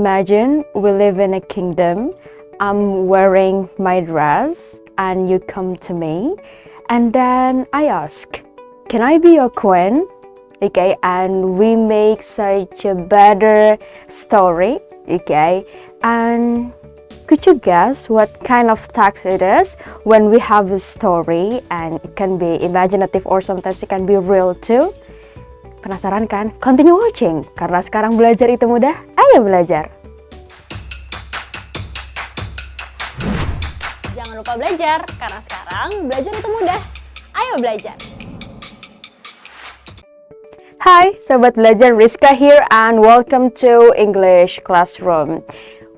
imagine we live in a kingdom. I'm wearing my dress and you come to me, and then I ask, can I be your queen? Okay, and we make such a better story. Okay, and could you guess what kind of text it is when we have a story, and it can be imaginative or sometimes it can be real too? Penasaran kan? Continue watching, karena sekarang belajar itu mudah. Ayo belajar! Jangan lupa belajar, karena sekarang belajar itu mudah. Ayo belajar! Hi, Sobat Belajar, Rizka here and welcome to English Classroom.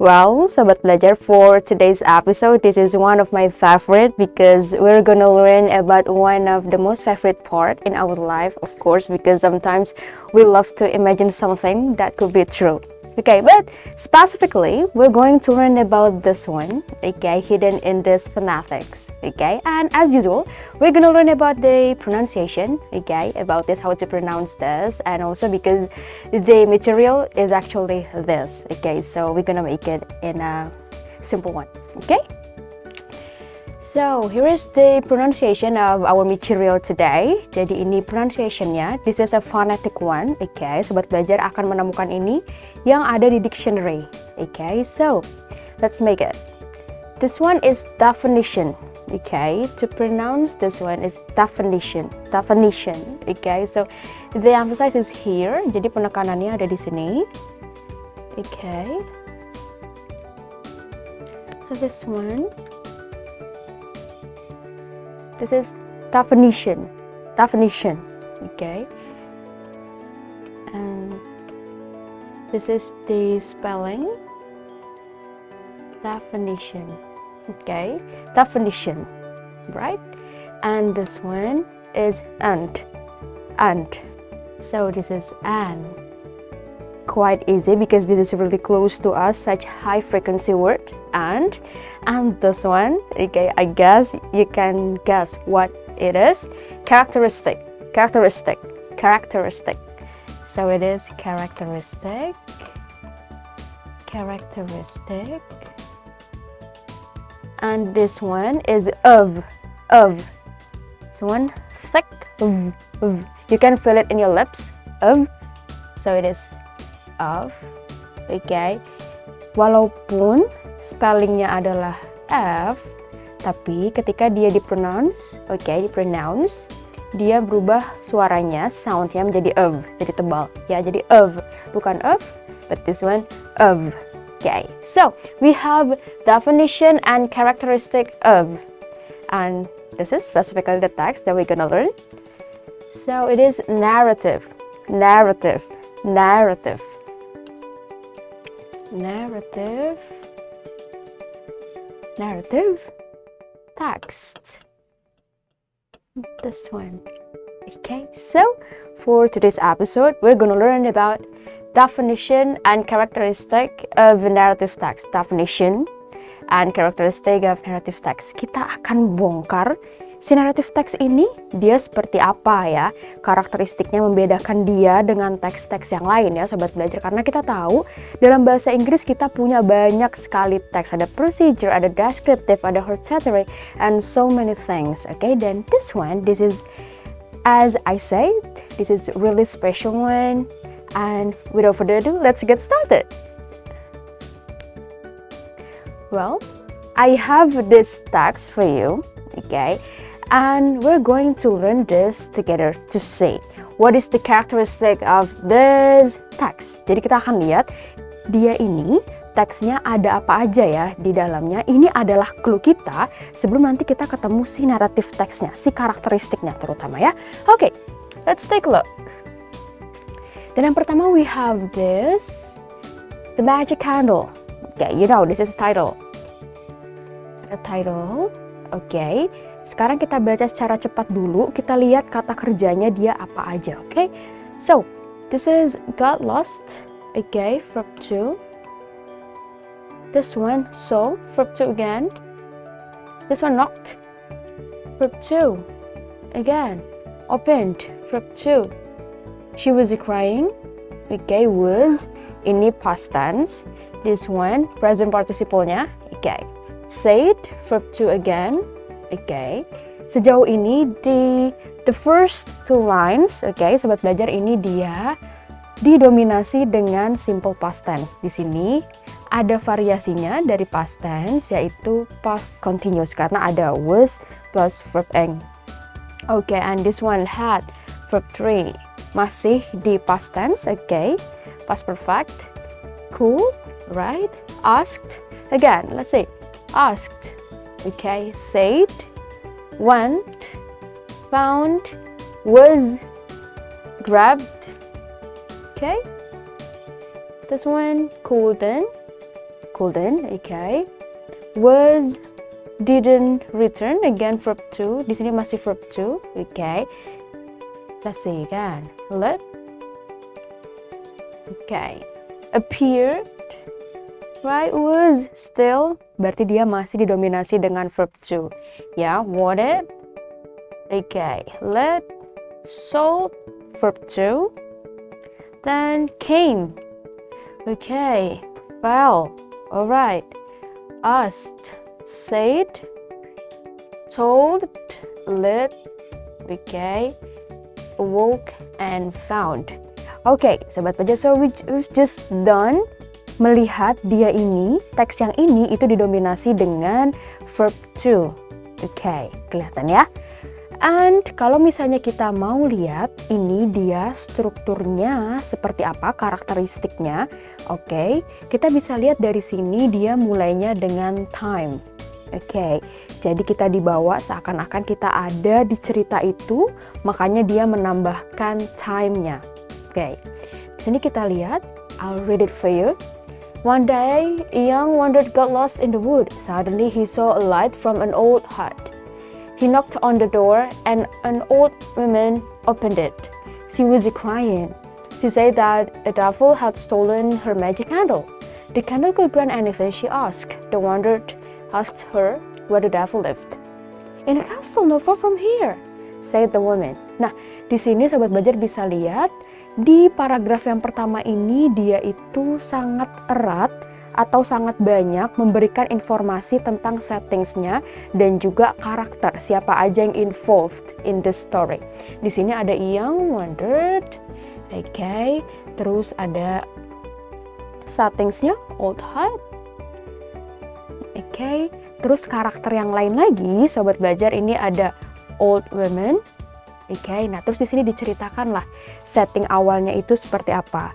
Well, Sobat Belajar, for today's episode, this is one of my favorite because we're gonna learn about one of the most favorite part in our life, of course, because sometimes we love to imagine something that could be true. Okay, but specifically, we're going to learn about this one, okay, hidden in this phonetics, okay, and as usual, we're gonna learn about the pronunciation, okay, about this, how to pronounce this, and also because the material is actually this, okay, so we're gonna make it in a simple one, okay. So, here is the pronunciation of our material today. Jadi ini pronunciation-nya. This is a phonetic one. Okay, Sobat Belajar akan menemukan ini yang ada di dictionary. Okay, so let's make it. This one is definition. Okay, to pronounce this one is definition. Definition. Okay, so the emphasis is here. Jadi penekanannya ada di sini. Okay. So this one. This is definition, definition, okay, and this is the spelling, definition, okay, definition, right, and this one is and, so this is and. Quite easy because this is really close to us, such high frequency word, and this one, okay, I guess you can guess what it is. Characteristic, characteristic, characteristic. So it is characteristic, characteristic, and this one is of. This one thick, of. You can feel it in your lips, of. So it is of, okay. Walaupun spellingnya adalah F, tapi ketika dia dipronounce, okay, dipronounce, dia berubah suaranya, soundnya menjadi of, jadi tebal, ya, jadi of, bukan of, but this one of, okay. So we have definition and characteristic of, and this is specifically the text that we're gonna learn. So it is narrative, narrative, narrative. Narrative, narrative, text, this one, okay. So for today's episode, we're gonna learn about definition and characteristic of narrative text. Definition and characteristic of narrative text. Kita akan bongkar si narrative text ini, dia seperti apa ya, karakteristiknya membedakan dia dengan teks-teks yang lain ya Sobat Belajar. Karena kita tahu dalam bahasa Inggris kita punya banyak sekali teks, ada procedure, ada descriptive, ada hortatory, and so many things, okay. Dan this one, this is, as I said, this is really special one, and without further ado, let's get started. Well, I have this text for you, okay. And we're going to learn this together to see what is the characteristic of this text. Jadi kita akan lihat dia ini teksnya ada apa aja ya di dalamnya. Ini adalah clue kita sebelum nanti kita ketemu si naratif teksnya, si karakteristiknya terutama ya. Okay, let's take a look. Dan yang pertama we have this, the magic candle. Okay, you know this is title. A title, okay. Sekarang kita baca secara cepat dulu, kita lihat kata kerjanya dia apa aja, okay? So, this is got lost, okay, verb 2. This one, so, verb 2 again. This one, knocked, verb 2. Again, opened, verb 2. She was crying, okay, was, ini past tense. This one, present participle-nya. Okay. Said, verb to again. Okay. Sejauh ini the first two lines, okay, sobat belajar, ini dia didominasi dengan simple past tense. Di sini ada variasinya dari past tense, yaitu past continuous karena ada was plus verb ing. Okay, and this one had verb 3 masih di past tense, okay, past perfect. Cool, right? Asked, again, let's say asked, okay, said, went, found, was, grabbed, okay. This one, couldn't, okay. Was, didn't return, again verb 2. Di sini masih verb 2, okay. Let's see again. Let, okay. Appeared, right. Was, still, berarti dia masih didominasi dengan verb 2. Ya, wanted, okay. Let, sold, verb 2. Then came, okay. Fell, alright. Asked, said, told, lit, okay. Awoke, and found. Okay, sobat belajar, so we've just done melihat dia ini, teks yang ini itu didominasi dengan verb 2. Okay, kelihatan ya? And kalau misalnya kita mau lihat ini dia strukturnya seperti apa, karakteristiknya, okay, kita bisa lihat dari sini dia mulainya dengan time. Okay, jadi kita dibawa seakan-akan kita ada di cerita itu, makanya dia menambahkan time-nya. Okay, di sini kita lihat, I'll read it for you. One day, a young wanderer got lost in the wood. Suddenly, he saw a light from an old hut. He knocked on the door, and an old woman opened it. She was crying. She said that a devil had stolen her magic candle. The candle could grant anything she asked. The wanderer asked her where the devil lived. In a castle not far from here, said the woman. Nah, di sini sobat belajar bisa lihat di paragraf yang pertama ini dia itu sangat erat atau sangat banyak memberikan informasi tentang settingsnya dan juga karakter siapa aja yang involved in the story. Di sini ada young wanderer, okay, terus ada settingsnya old hut, okay, terus karakter yang lain lagi sobat belajar ini ada old women, okay. Nah terus di sini diceritakan lah setting awalnya itu seperti apa.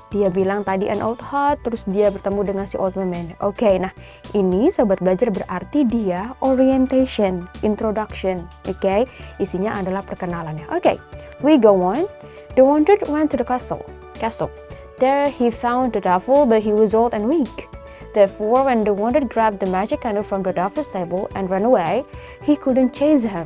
Dia bilang tadi an old hut, terus dia bertemu dengan si old woman. Oke, nah ini sobat belajar berarti dia orientation, introduction. Oke, isinya adalah perkenalannya. Oke, we go on. The wanderer went to the castle. There he found the devil, but he was old and weak. Therefore, when the wanderer grabbed the magic candle from the devil's table and ran away, he couldn't chase him.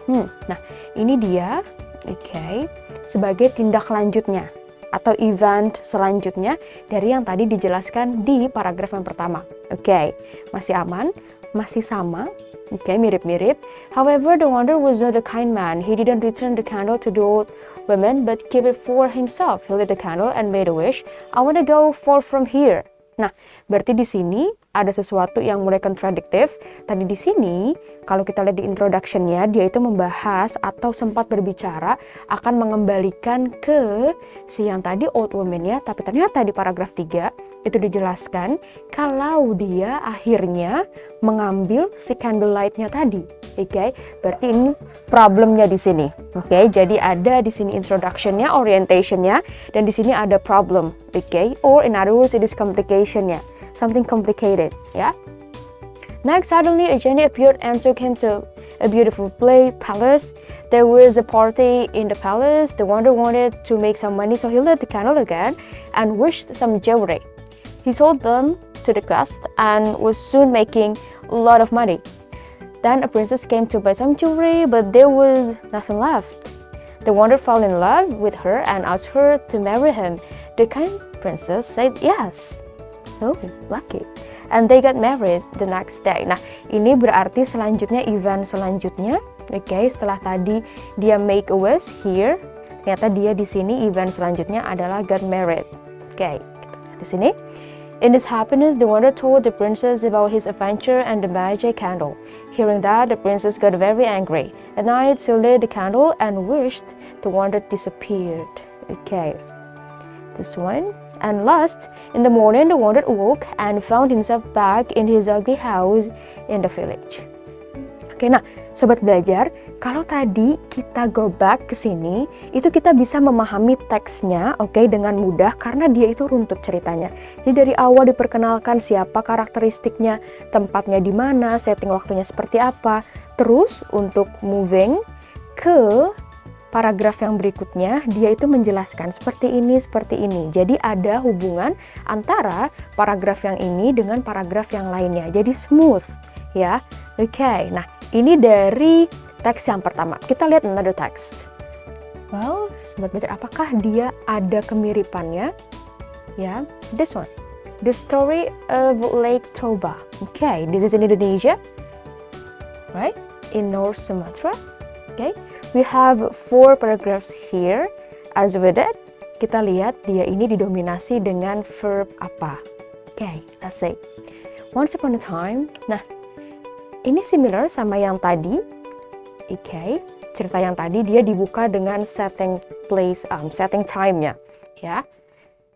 Nah, ini dia, oke, sebagai tindak lanjutnya atau event selanjutnya dari yang tadi dijelaskan di paragraf yang pertama. Oke, masih aman, masih sama, oke, mirip-mirip. However, the wanderer was not a kind man. He didn't return the candle to the old woman, but keep it for himself. He lit the candle and made a wish. I want to go far from here. Nah, berarti di sini ada sesuatu yang mulai kontradiktif. Tadi di sini, kalau kita lihat di introduction-nya, dia itu membahas atau sempat berbicara akan mengembalikan ke si yang tadi old woman-nya, tapi ternyata di paragraf 3 itu dijelaskan kalau dia akhirnya mengambil si candlelight-nya tadi. Oke, berarti ini problemnya di sini. Oke, jadi ada di sini introduction-nya, orientation-nya, dan di sini ada problem. Oke, or in other words, it is complication-nya. Something complicated, ya. Next, suddenly a genie appeared and took him to a beautiful palace. There was a party in the palace. The wanderer wanted to make some money, so he lit the candle again and wished some jewelry. He sold them to the guests and was soon making a lot of money. Then a princess came to buy some jewelry, but there was nothing left. The wanderer fell in love with her and asked her to marry him. The kind princess said yes. Oh, lucky. And they got married the next day. Nah, ini berarti selanjutnya, event selanjutnya, oke, setelah tadi dia make a wish here, ternyata dia di sini event selanjutnya adalah got married. Oke, di sini. In his happiness, the wanderer told the princess about his adventure and the magic candle. Hearing that, the princess got very angry. At night, she lit the candle and wished the wanderer disappeared. Okay, this one. And last, in the morning, the wanderer awoke and found himself back in his ugly house in the village. Oke, nah sobat belajar, kalau tadi kita go back ke sini, itu kita bisa memahami teksnya, oke, dengan mudah karena dia itu runtut ceritanya. Jadi dari awal diperkenalkan siapa karakteristiknya, tempatnya di mana, setting waktunya seperti apa. Terus untuk moving ke paragraf yang berikutnya, dia itu menjelaskan seperti ini, seperti ini. Jadi ada hubungan antara paragraf yang ini dengan paragraf yang lainnya. Jadi smooth, ya. Oke, nah ini dari teks yang pertama. Kita lihat another text. Well, sobat belajar, apakah dia ada kemiripannya? Ya, this one. The story of Lake Toba. Okay, this is in Indonesia, right? In North Sumatra. Okay, we have 4 paragraphs here. As with it, kita lihat dia ini didominasi dengan verb apa. Okay, let's say. Once upon a time. Nah, ini similar sama yang tadi. Okay, cerita yang tadi dia dibuka dengan setting place, setting time-nya, ya.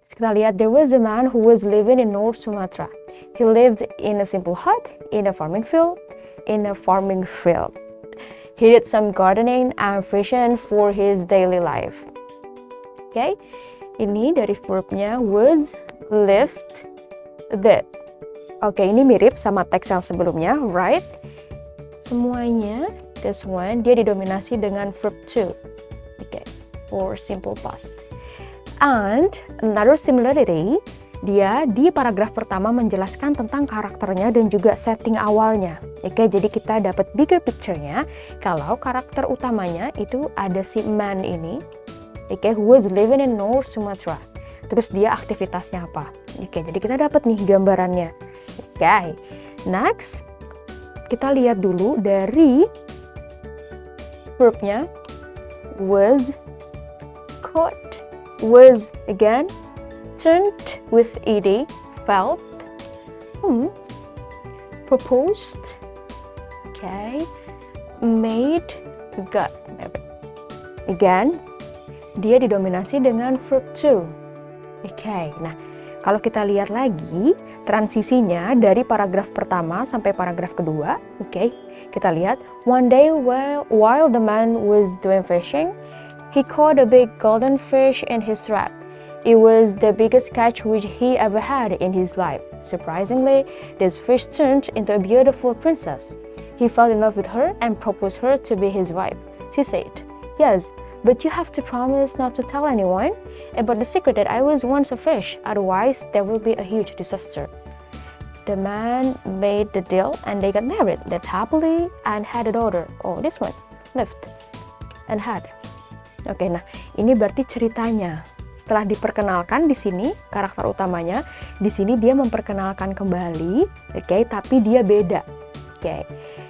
Kita lihat, there was a man who was living in North Sumatra. He lived in a simple hut, in a farming field. He did some gardening and fishing for his daily life. Okay, ini dari verbnya was, lived, did. Oke, ini mirip sama teks yang sebelumnya, right? Semuanya, this one, dia didominasi dengan verb to. Okay, or simple past. And another similarity, dia di paragraf pertama menjelaskan tentang karakternya dan juga setting awalnya. Oke, jadi kita dapat bigger picture-nya kalau karakter utamanya itu ada si man ini, oke, who was living in North Sumatra. Terus dia aktivitasnya apa? Oke, jadi kita dapat nih gambarannya. Oke, next kita lihat dulu dari verbnya was, caught, was again, turned with ed, felt, proposed, okay, made, got. Again, dia didominasi dengan verb to. Okay, nah kalau kita lihat lagi transisinya dari paragraf pertama sampai paragraf kedua, okay, kita lihat, one day while the man was doing fishing, he caught a big golden fish in his trap. It was the biggest catch which he ever had in his life. Surprisingly, this fish turned into a beautiful princess. He fell in love with her and proposed her to be his wife. She said, "Yes, but you have to promise not to tell anyone about the secret that I was once a fish, otherwise there will be a huge disaster." The man made the deal and they got married, lived happily and had a daughter. Oh, this one, lived and had. Oke, nah ini berarti ceritanya. Setelah diperkenalkan di sini karakter utamanya, di sini dia memperkenalkan kembali, oke, tapi dia beda. Oke.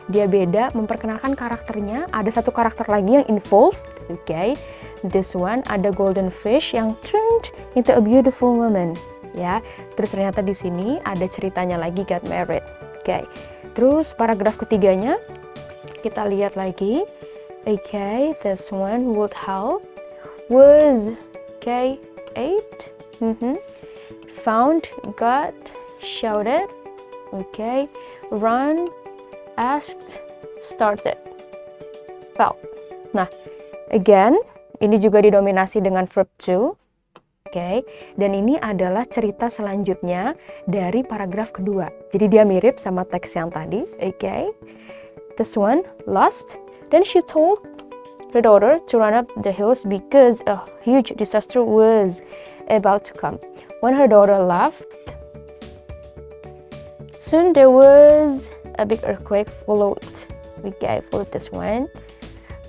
Dia beda memperkenalkan karakternya, ada satu karakter lagi yang involved, okay. This one ada golden fish yang turned into a beautiful woman, ya. Terus ternyata di sini ada ceritanya lagi got married, okay. Terus paragraf ketiganya kita lihat lagi, okay. This one would help, was, okay, ate, found, got, shouted, okay, run, asked, started, felt. Nah, again, ini juga didominasi dengan verb to, okay. Dan ini adalah cerita selanjutnya dari paragraf kedua. Jadi dia mirip sama teks yang tadi, okay. This one, lost. Then she told the daughter to run up the hills because a huge disaster was about to come. When her daughter left, soon there was a big earthquake followed this one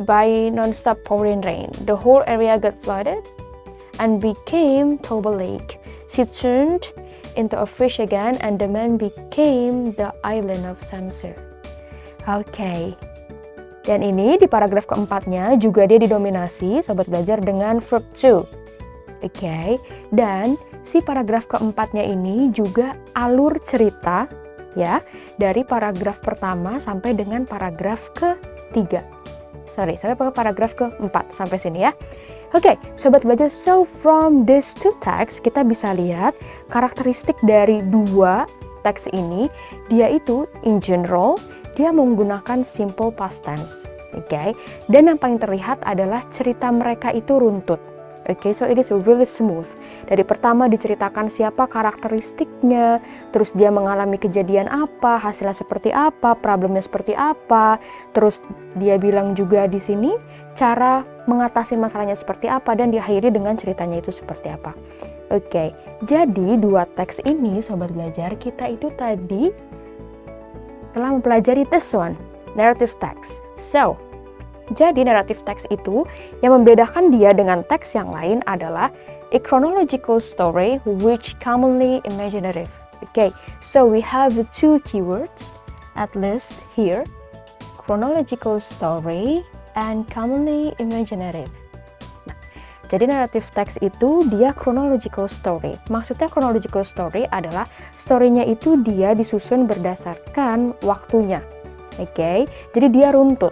by non-stop pouring rain. The whole area got flooded and became Toba Lake. She turned into a fish again and the man became the island of Samsir. Okay. Dan ini di paragraf keempatnya juga dia didominasi, sobat belajar, dengan verb to. Okay. Dan si paragraf keempatnya ini juga alur cerita ya, dari paragraf pertama sampai dengan paragraf ketiga. Sampai paragraf keempat sampai sini ya. Oke, sobat belajar, so from these two texts kita bisa lihat karakteristik dari dua teks ini, dia itu in general dia menggunakan simple past tense. Oke, dan yang paling terlihat adalah cerita mereka itu runtut. Oke, so it is really smooth. Dari pertama diceritakan siapa karakteristiknya, terus dia mengalami kejadian apa, hasilnya seperti apa, problemnya seperti apa, terus dia bilang juga di sini cara mengatasi masalahnya seperti apa, dan diakhiri dengan ceritanya itu seperti apa. Oke, jadi dua teks ini sobat belajar, kita itu tadi telah mempelajari this one, narrative text. So, jadi narrative text itu yang membedakan dia dengan teks yang lain adalah a chronological story which commonly imaginative. Okay, so we have two keywords at least here, chronological story and commonly imaginative. Nah, jadi narrative text itu dia chronological story. Maksudnya chronological story adalah story-nya itu dia disusun berdasarkan waktunya. Okay, jadi dia runtut.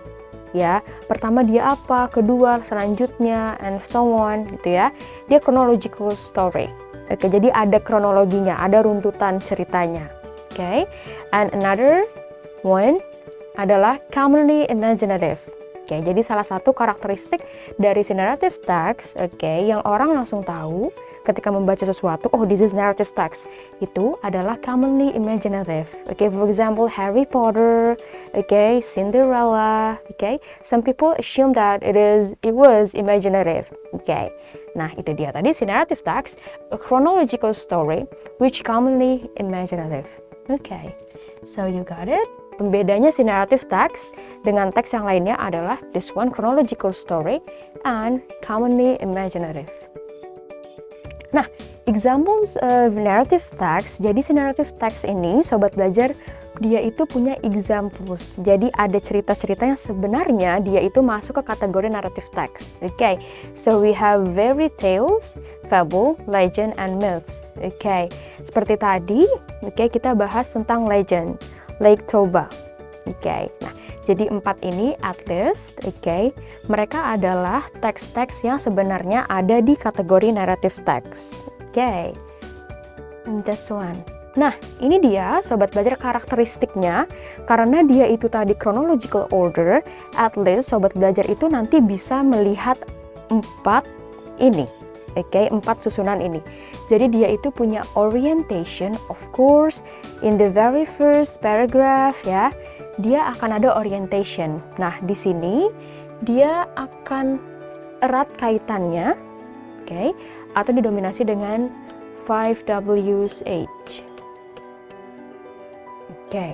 Ya, pertama dia apa, kedua, selanjutnya, and so on, gitu ya. Dia chronological story. Oke, jadi ada kronologinya, ada runtutan ceritanya. Oke, and another one adalah commonly imaginative. Oke, jadi salah satu karakteristik dari si narrative text, oke, yang orang langsung tahu ketika membaca sesuatu, oh this is narrative text, itu adalah commonly imaginative. Oke, for example, Harry Potter, oke, Cinderella, oke, some people assume that it was imaginative. Oke, nah itu dia tadi si narrative text, a chronological story which commonly imaginative. Oke, so you got it? Pembedanya si narrative text dengan teks yang lainnya adalah this one chronological story and commonly imaginative. Nah, examples of narrative text. Jadi si narrative text ini, sobat belajar, dia itu punya examples. Jadi ada cerita-cerita yang sebenarnya dia itu masuk ke kategori narrative text. Okay, so we have fairy tales, fable, legend, and myths. Okay, seperti tadi, okay, kita bahas tentang legend. Lake Toba. Oke, nah jadi 4 ini at least, oke, mereka adalah teks-teks yang sebenarnya ada di kategori narrative text. Oke, and this one. Nah, ini dia sobat belajar karakteristiknya. Karena dia itu tadi chronological order, at least sobat belajar itu nanti bisa melihat 4 ini. Oke, 4 susunan ini. Jadi dia itu punya orientation, of course, in the very first paragraph ya, dia akan ada orientation. Nah, di sini dia akan erat kaitannya, oke, atau didominasi dengan 5WH. Oke,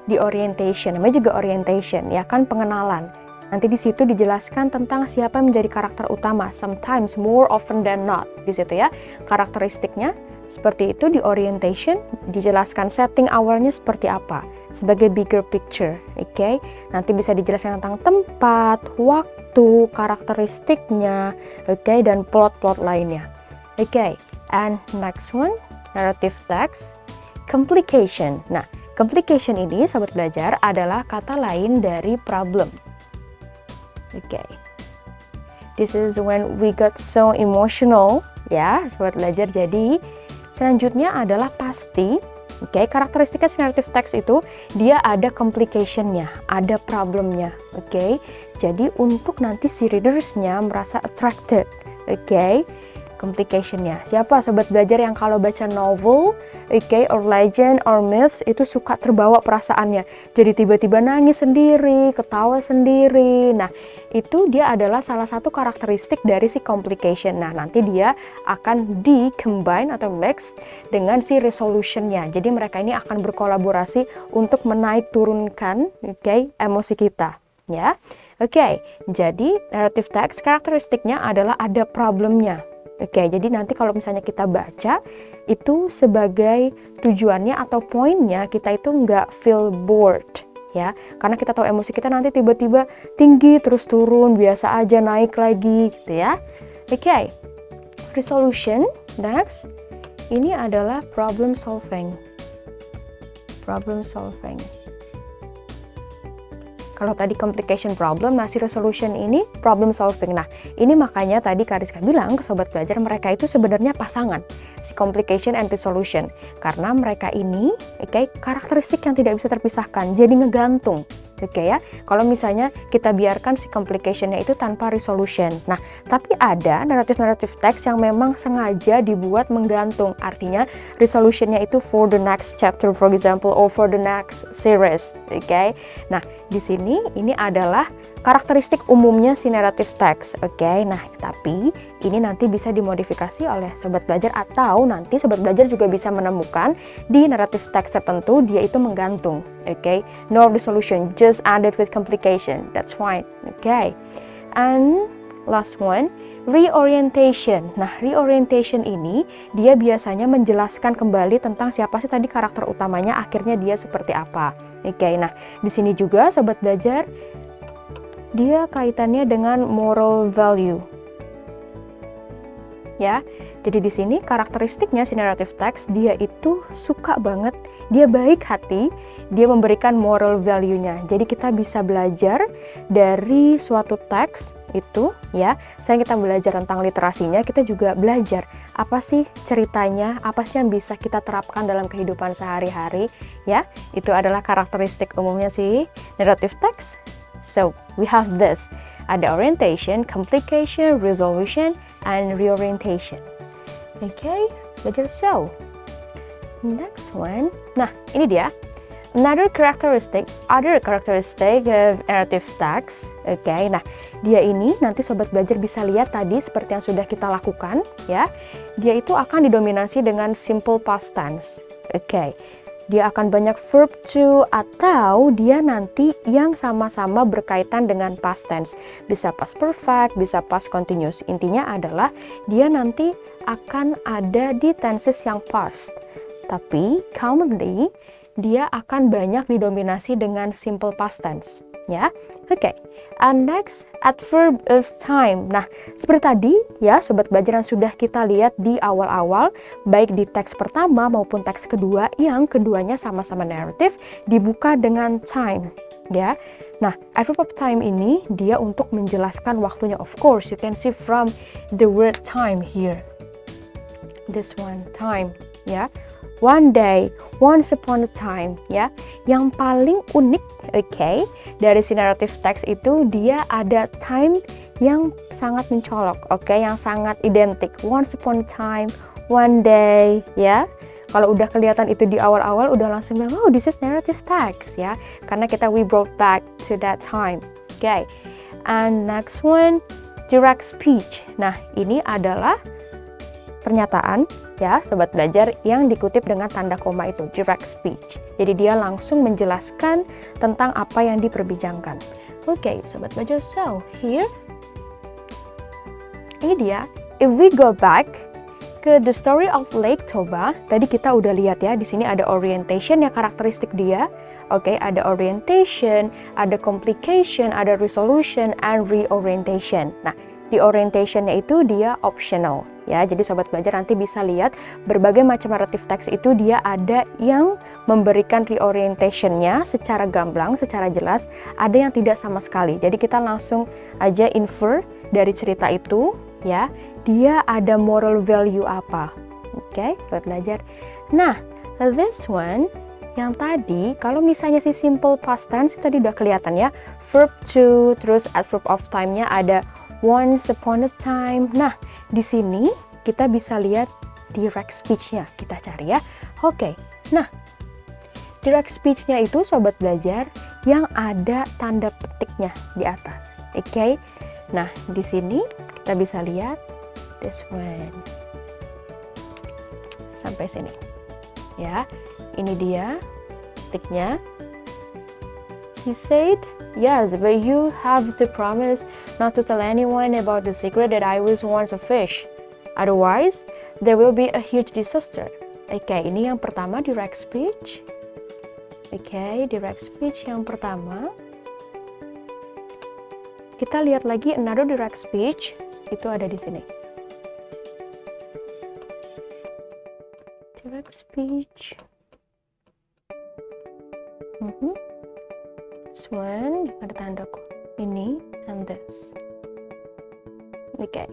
di orientation, namanya juga orientation, ya kan, pengenalan. Nanti di situ dijelaskan tentang siapa yang menjadi karakter utama, sometimes more often than not. Di situ ya, karakteristiknya seperti itu. Di orientation dijelaskan setting awalnya seperti apa sebagai bigger picture. Oke, nanti bisa dijelaskan tentang tempat, waktu, karakteristiknya, oke, dan plot-plot lainnya. Oke, and next one, narrative text, complication. Nah, complication ini sobat belajar adalah kata lain dari problem. Okay, this is when we got so emotional, ya, sobat belajar. Jadi selanjutnya adalah pasti, oke, karakteristiknya narrative text itu dia ada complication-nya, ada problemnya, oke. Jadi untuk nanti si readers-nya merasa attracted, oke, complication-nya. Siapa sobat belajar yang kalau baca novel, oke, or legend, or myths, itu suka terbawa perasaannya. Jadi tiba-tiba nangis sendiri, ketawa sendiri. Nah, itu dia adalah salah satu karakteristik dari si complication. Nah, nanti dia akan di-combine atau mix dengan si resolution-nya. Jadi mereka ini akan berkolaborasi untuk menaik turunkan, oke, emosi kita, ya. Oke, jadi narrative text karakteristiknya adalah ada problemnya. Oke, jadi nanti kalau misalnya kita baca, itu sebagai tujuannya atau poinnya kita itu nggak feel bored, ya. Karena kita tahu emosi kita nanti tiba-tiba tinggi, terus turun, biasa aja naik lagi, gitu ya. Oke, resolution, next. ini adalah problem solving. Problem solving. Kalau tadi complication problem, nah si resolution ini problem solving. Nah, ini makanya tadi Kariska bilang ke sobat belajar mereka itu sebenarnya pasangan, si complication and resolution. Karena mereka ini, karakteristik yang tidak bisa terpisahkan, jadi ngegantung. Ya, kalau misalnya kita biarkan si complication-nya itu tanpa resolution. Nah, tapi ada naratif teks yang memang sengaja dibuat menggantung. Artinya resolution-nya itu for the next chapter, for example, or for the next series. Nah, di sini ini adalah karakteristik umumnya si naratif teks. Nah, tapi ini nanti bisa dimodifikasi oleh sobat belajar atau nanti sobat belajar juga bisa menemukan di naratif teks tertentu dia itu menggantung. No resolution, just added with complication. That's fine. And last one, reorientation. Nah, reorientation ini dia biasanya menjelaskan kembali tentang siapa sih tadi karakter utamanya, akhirnya dia seperti apa. Nah, di sini juga sobat belajar dia kaitannya dengan moral value. Ya, jadi di sini karakteristiknya si naratif teks dia itu suka banget, dia baik hati, dia memberikan moral value-nya. Jadi kita bisa belajar dari suatu teks itu, ya. Selain kita belajar tentang literasinya, kita juga belajar apa sih ceritanya, apa sih yang bisa kita terapkan dalam kehidupan sehari-hari, ya. Itu adalah karakteristik umumnya si naratif teks. So, we have this. Ada orientation, complication, resolution, and reorientation. Belajar so. Next one. Nah, ini dia. Other characteristic of narrative text. Nah, dia ini nanti sobat belajar bisa lihat tadi seperti yang sudah kita lakukan, ya. Dia itu akan didominasi dengan simple past tense. Dia akan banyak verb to atau dia nanti yang sama-sama berkaitan dengan past tense. Bisa past perfect, bisa past continuous. Intinya adalah dia nanti akan ada di tenses yang past. Tapi commonly dia akan banyak didominasi dengan simple past tense. Ya, and next, adverb of time. Nah, seperti tadi ya sobat belajar yang sudah kita lihat di awal-awal, baik di teks pertama maupun teks kedua, yang keduanya sama-sama narrative, dibuka dengan time. Ya, nah adverb of time ini dia untuk menjelaskan waktunya. Of course, you can see from the word time here. This one, time. Ya. One day, once upon a time, ya. Yang paling unik, dari si naratif teks itu dia ada time yang sangat mencolok, yang sangat identik. Once upon a time, one day, ya. Kalau udah kelihatan itu di awal-awal, udah langsung bilang, oh, this is narrative text, ya. Karena we brought back to that time, And next one, direct speech. Nah, ini adalah pernyataan, ya sobat belajar, yang dikutip dengan tanda koma itu, direct speech. Jadi dia langsung menjelaskan tentang apa yang diperbincangkan. Sobat belajar, so here ini dia. If we go back ke the story of Lake Toba, tadi kita udah lihat ya, di sini ada orientation ya, karakteristik dia. Ada orientation, ada complication, ada resolution, and reorientation. Nah, di orientation-nya itu dia optional, ya. Jadi sobat belajar nanti bisa lihat berbagai macam naratif teks itu dia ada yang memberikan reorientation-nya secara gamblang, secara jelas, ada yang tidak sama sekali. Jadi kita langsung aja infer dari cerita itu, ya, dia ada moral value apa. Sobat belajar. Nah, this one yang tadi, kalau misalnya si simple past tense itu tadi udah kelihatan ya, verb to, terus adverb of time-nya ada once upon a time. Nah, di sini kita bisa lihat direct speech-nya. Kita cari ya. Nah, direct speech-nya itu sobat belajar yang ada tanda petiknya di atas. Nah, di sini kita bisa lihat this one. Sampai sini. Ya, ini dia petiknya. He said, yes, but you have to promise not to tell anyone about the secret that I was once a fish. Otherwise, there will be a huge disaster. Ini yang pertama, direct speech. Direct speech yang pertama. Kita lihat lagi another direct speech, itu ada di sini. Direct speech. This one ada tandaku. Ini and this. Okay.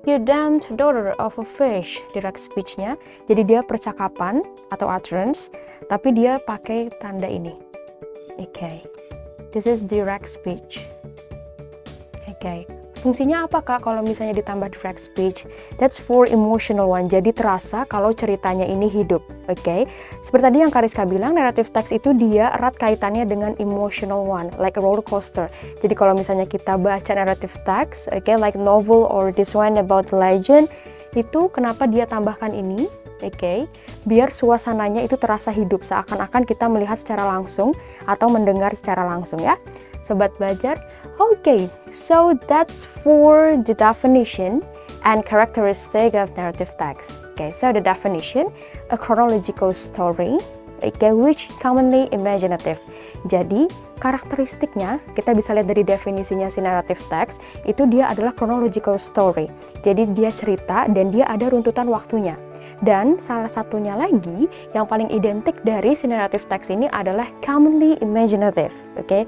You damned daughter of a fish. Direct speech-nya. Jadi dia percakapan atau utterance, tapi dia pakai tanda ini. Okay. This is direct speech. Okay. Fungsinya apa Kak kalau misalnya ditambah direct speech? That's for emotional one. Jadi terasa kalau ceritanya ini hidup. Okay. Seperti tadi yang Kariska bilang, narrative text itu dia erat kaitannya dengan emotional one, like a roller coaster. Jadi kalau misalnya kita baca narrative text, okay, like novel or this one about legend, itu kenapa dia tambahkan ini? Okay, biar suasananya itu terasa hidup, seakan-akan kita melihat secara langsung atau mendengar secara langsung ya. Sobat belajar, okay, so that's for the definition and characteristic of narrative text. Okay, so the definition, a chronological story, okay, which commonly imaginative. Jadi karakteristiknya kita bisa lihat dari definisinya si narrative text, itu dia adalah chronological story. Jadi dia cerita dan dia ada runtutan waktunya. Dan salah satunya lagi yang paling identik dari si narrative text ini adalah commonly imaginative, okay?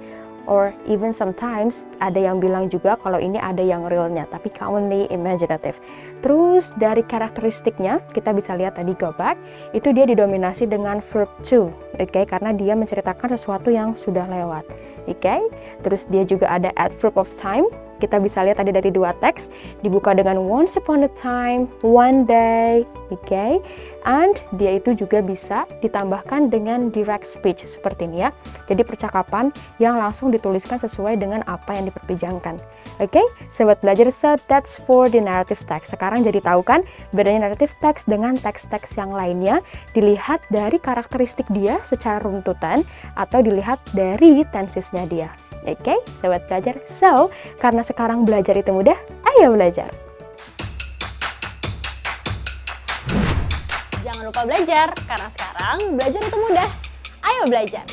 Or even sometimes ada yang bilang juga kalau ini ada yang realnya, tapi commonly imaginative. Terus dari karakteristiknya kita bisa lihat tadi go back, itu dia didominasi dengan verb to, okay? Karena dia menceritakan sesuatu yang sudah lewat, okay? Terus dia juga ada adverb of time. Kita bisa lihat tadi dari dua teks, dibuka dengan once upon a time, one day, okay? And dia itu juga bisa ditambahkan dengan direct speech seperti ini ya. Jadi percakapan yang langsung dituliskan sesuai dengan apa yang diperbincangkan. Okay? Sobat belajar, so that's for the narrative text. Sekarang jadi tahu kan bedanya narrative text dengan teks-teks yang lainnya, dilihat dari karakteristik dia secara runtutan atau dilihat dari tensesnya dia. Oke, sobat belajar. So, karena sekarang belajar itu mudah, ayo belajar. Jangan lupa belajar, karena sekarang belajar itu mudah. Ayo belajar.